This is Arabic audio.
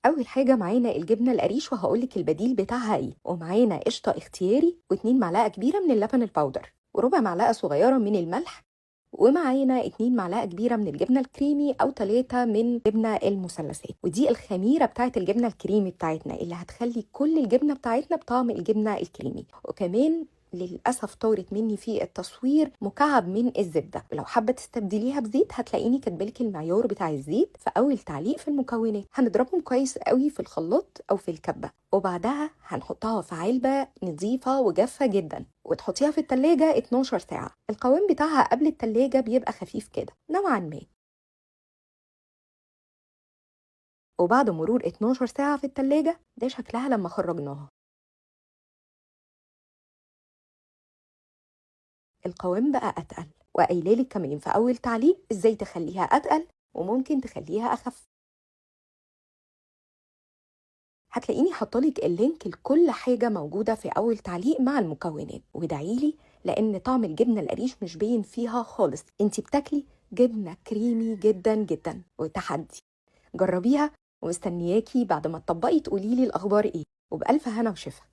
اول حاجه معانا الجبنه القريش وهقولك البديل بتاعها ايه، ومعانا قشطه اختياري و2 معلقه كبيره من اللبن الباودر وربع معلقه صغيره من الملح، ومعانا 2 معلقه كبيره من الجبنه الكريمي او 3 من جبنه المثلثات. ودي الخميره بتاعت الجبنه الكريمي بتاعتنا اللي هتخلي كل الجبنه بتاعتنا بطعم الجبنه الكريمي. وكمان للأسف طارت مني في التصوير مكعب من الزبدة، ولو حابة تستبدليها بزيت هتلاقيني كاتبالك المعيار بتاع الزيت في أول تعليق في المكونات. هنضربهم كويس قوي في الخلاط أو في الكبة، وبعدها هنحطها في علبة نظيفة وجافة جدا وتحطيها في التلاجة 12 ساعة. القوام بتاعها قبل التلاجة بيبقى خفيف كده نوعا ما، وبعد مرور 12 ساعة في التلاجة ده شكلها لما خرجناها. القوام بقى أتقل، وقايلالك كمان في أول تعليق إزاي تخليها أتقل وممكن تخليها أخف. هتلاقيني حطالك اللينك لكل حاجة موجودة في أول تعليق مع المكونات، وادعيلي لأن طعم الجبنة القريش مش باين فيها خالص، انتي بتاكلي جبنة كريمي جدا جدا وتحدي. جربيها، ومستنياكي بعد ما تطبقي تقوليلي الأخبار ايه، وبألف هنا وشفا.